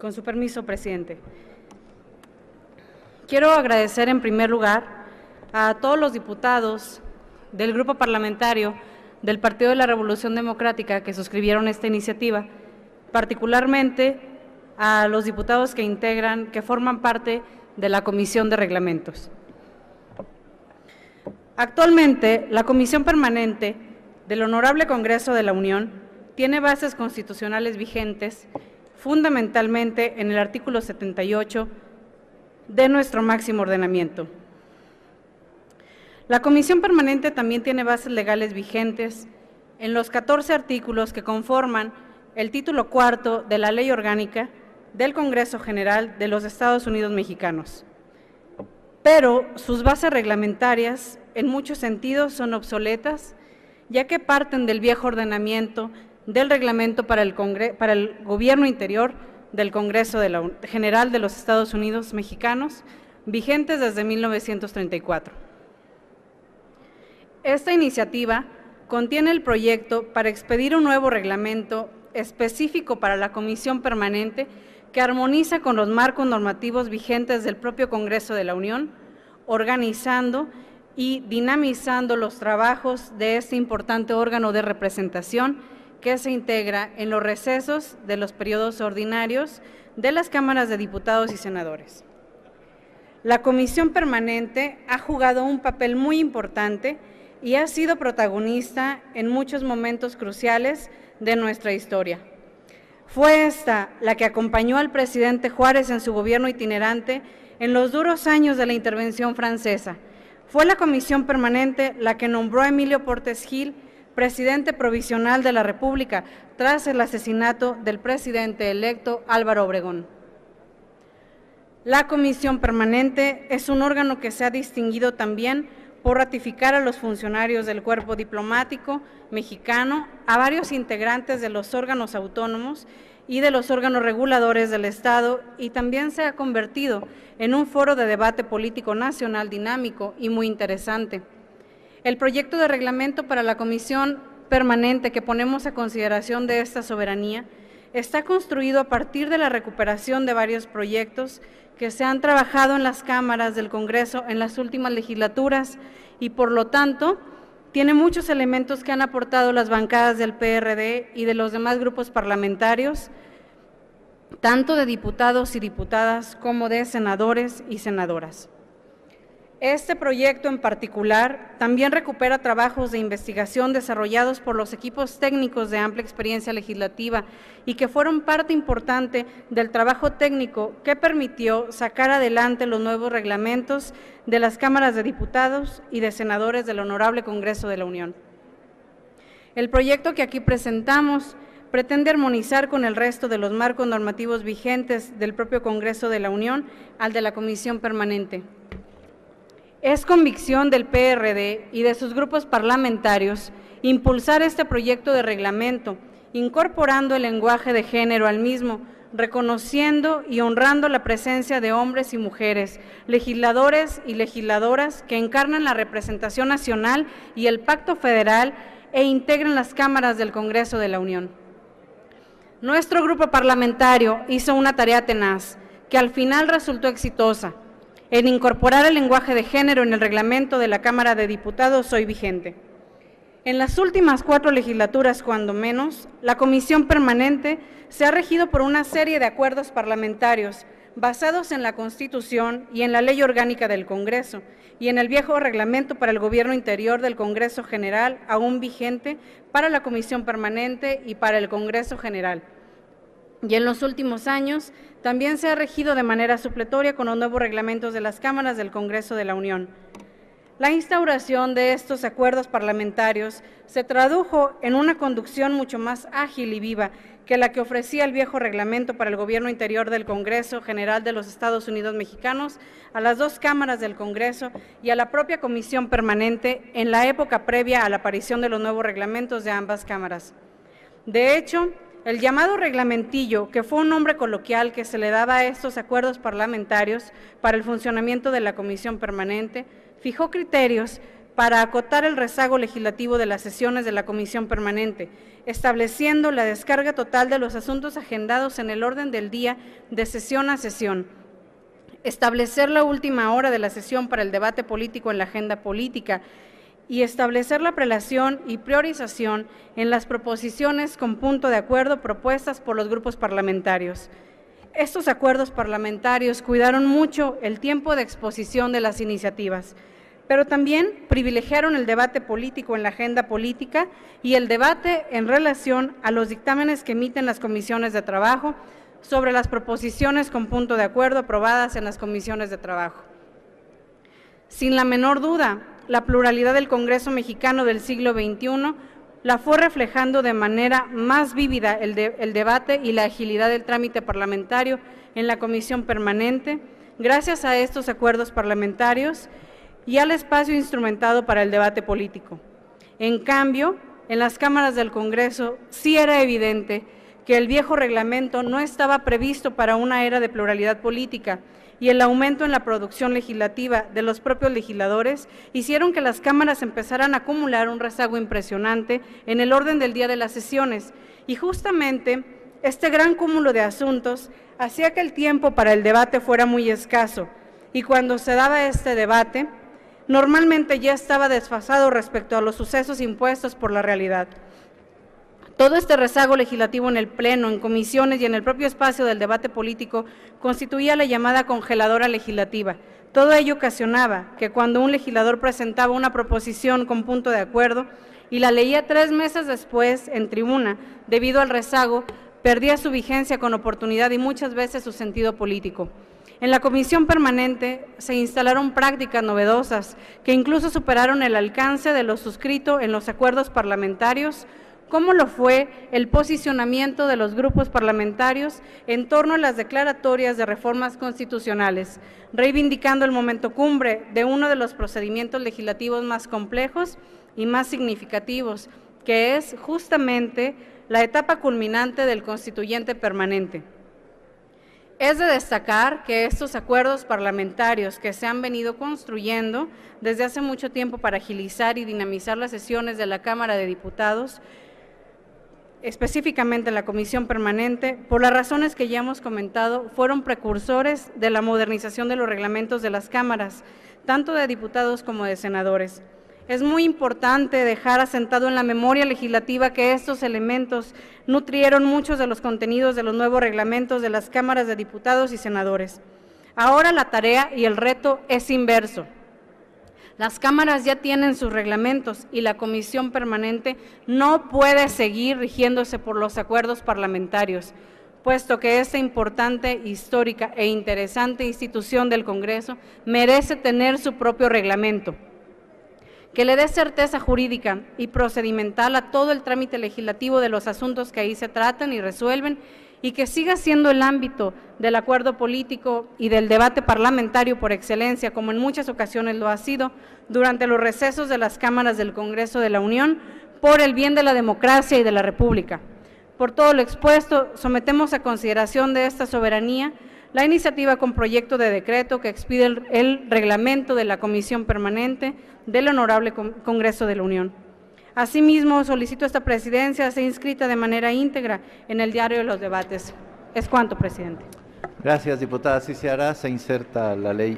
Con su permiso, presidente. Quiero agradecer en primer lugar a todos los diputados del grupo parlamentario del Partido de la Revolución Democrática que suscribieron esta iniciativa, particularmente a los diputados que forman parte de la Comisión de Reglamentos. Actualmente, la Comisión Permanente del Honorable Congreso de la Unión tiene bases constitucionales vigentes, fundamentalmente en el artículo 78 de nuestro máximo ordenamiento. La Comisión Permanente también tiene bases legales vigentes en los 14 artículos que conforman el título cuarto de la Ley Orgánica del Congreso General de los Estados Unidos Mexicanos, pero sus bases reglamentarias en muchos sentidos son obsoletas, ya que parten del viejo ordenamiento del reglamento para el Gobierno Interior del Congreso General de los Estados Unidos Mexicanos, vigentes desde 1934. Esta iniciativa contiene el proyecto para expedir un nuevo reglamento específico para la Comisión Permanente que armoniza con los marcos normativos vigentes del propio Congreso de la Unión, organizando y dinamizando los trabajos de este importante órgano de representación que se integra en los recesos de los periodos ordinarios de las cámaras de diputados y senadores. La Comisión Permanente ha jugado un papel muy importante y ha sido protagonista en muchos momentos cruciales de nuestra historia. Fue esta la que acompañó al presidente Juárez en su gobierno itinerante en los duros años de la intervención francesa. Fue la Comisión Permanente la que nombró a Emilio Portes Gil presidente provisional de la República tras el asesinato del presidente electo Álvaro Obregón. La Comisión Permanente es un órgano que se ha distinguido también por ratificar a los funcionarios del cuerpo diplomático mexicano, a varios integrantes de los órganos autónomos y de los órganos reguladores del Estado, y también se ha convertido en un foro de debate político nacional dinámico y muy interesante. El proyecto de reglamento para la Comisión Permanente que ponemos a consideración de esta soberanía está construido a partir de la recuperación de varios proyectos que se han trabajado en las cámaras del Congreso en las últimas legislaturas y, por lo tanto, tiene muchos elementos que han aportado las bancadas del PRD y de los demás grupos parlamentarios, tanto de diputados y diputadas como de senadores y senadoras. Este proyecto en particular también recupera trabajos de investigación desarrollados por los equipos técnicos de amplia experiencia legislativa y que fueron parte importante del trabajo técnico que permitió sacar adelante los nuevos reglamentos de las cámaras de diputados y de senadores del Honorable Congreso de la Unión. El proyecto que aquí presentamos pretende armonizar con el resto de los marcos normativos vigentes del propio Congreso de la Unión al de la Comisión Permanente. Es convicción del PRD y de sus grupos parlamentarios impulsar este proyecto de reglamento, incorporando el lenguaje de género al mismo, reconociendo y honrando la presencia de hombres y mujeres, legisladores y legisladoras que encarnan la representación nacional y el pacto federal e integran las cámaras del Congreso de la Unión. Nuestro grupo parlamentario hizo una tarea tenaz, que al final resultó exitosa, en incorporar el lenguaje de género en el reglamento de la Cámara de Diputados hoy vigente. En las últimas 4 legislaturas, cuando menos, la Comisión Permanente se ha regido por una serie de acuerdos parlamentarios basados en la Constitución y en la Ley Orgánica del Congreso y en el viejo reglamento para el Gobierno Interior del Congreso General, aún vigente para la Comisión Permanente y para el Congreso General. Y en los últimos años también se ha regido de manera supletoria con los nuevos reglamentos de las cámaras del Congreso de la Unión. La instauración de estos acuerdos parlamentarios se tradujo en una conducción mucho más ágil y viva que la que ofrecía el viejo reglamento para el Gobierno Interior del Congreso General de los Estados Unidos Mexicanos, a las 2 cámaras del Congreso y a la propia Comisión Permanente en la época previa a la aparición de los nuevos reglamentos de ambas cámaras. De hecho, el llamado reglamentillo, que fue un nombre coloquial que se le daba a estos acuerdos parlamentarios para el funcionamiento de la Comisión Permanente, fijó criterios para acotar el rezago legislativo de las sesiones de la Comisión Permanente, estableciendo la descarga total de los asuntos agendados en el orden del día de sesión a sesión, establecer la última hora de la sesión para el debate político en la agenda política y establecer la prelación y priorización en las proposiciones con punto de acuerdo propuestas por los grupos parlamentarios. Estos acuerdos parlamentarios cuidaron mucho el tiempo de exposición de las iniciativas, pero también privilegiaron el debate político en la agenda política y el debate en relación a los dictámenes que emiten las comisiones de trabajo sobre las proposiciones con punto de acuerdo aprobadas en las comisiones de trabajo. Sin la menor duda, la pluralidad del Congreso mexicano del siglo XXI la fue reflejando de manera más vívida el debate y la agilidad del trámite parlamentario en la Comisión Permanente, gracias a estos acuerdos parlamentarios y al espacio instrumentado para el debate político. En cambio, en las cámaras del Congreso sí era evidente que el viejo reglamento no estaba previsto para una era de pluralidad política y el aumento en la producción legislativa de los propios legisladores hicieron que las cámaras empezaran a acumular un rezago impresionante en el orden del día de las sesiones y justamente este gran cúmulo de asuntos hacía que el tiempo para el debate fuera muy escaso y cuando se daba este debate normalmente ya estaba desfasado respecto a los sucesos impuestos por la realidad. Todo este rezago legislativo en el Pleno, en comisiones y en el propio espacio del debate político constituía la llamada congeladora legislativa. Todo ello ocasionaba que cuando un legislador presentaba una proposición con punto de acuerdo y la leía 3 meses después en tribuna, debido al rezago, perdía su vigencia con oportunidad y muchas veces su sentido político. En la Comisión Permanente se instalaron prácticas novedosas que incluso superaron el alcance de lo suscrito en los acuerdos parlamentarios, como lo fue el posicionamiento de los grupos parlamentarios en torno a las declaratorias de reformas constitucionales, reivindicando el momento cumbre de uno de los procedimientos legislativos más complejos y más significativos, que es justamente la etapa culminante del constituyente permanente. Es de destacar que estos acuerdos parlamentarios que se han venido construyendo desde hace mucho tiempo para agilizar y dinamizar las sesiones de la Cámara de Diputados, específicamente en la Comisión Permanente, por las razones que ya hemos comentado, fueron precursores de la modernización de los reglamentos de las cámaras, tanto de diputados como de senadores. Es muy importante dejar asentado en la memoria legislativa que estos elementos nutrieron muchos de los contenidos de los nuevos reglamentos de las cámaras de diputados y senadores. Ahora la tarea y el reto es inverso. Las cámaras ya tienen sus reglamentos y la Comisión Permanente no puede seguir rigiéndose por los acuerdos parlamentarios, puesto que esta importante, histórica e interesante institución del Congreso merece tener su propio reglamento, que le dé certeza jurídica y procedimental a todo el trámite legislativo de los asuntos que ahí se tratan y resuelven, y que siga siendo el ámbito del acuerdo político y del debate parlamentario por excelencia, como en muchas ocasiones lo ha sido durante los recesos de las cámaras del Congreso de la Unión, por el bien de la democracia y de la República. Por todo lo expuesto, sometemos a consideración de esta soberanía la iniciativa con proyecto de decreto que expide el reglamento de la Comisión Permanente del Honorable Congreso de la Unión. Asimismo, solicito a esta presidencia sea inscrita de manera íntegra en el diario de los debates. Es cuanto, presidente. Gracias, diputada. Así se hará. Se inserta la ley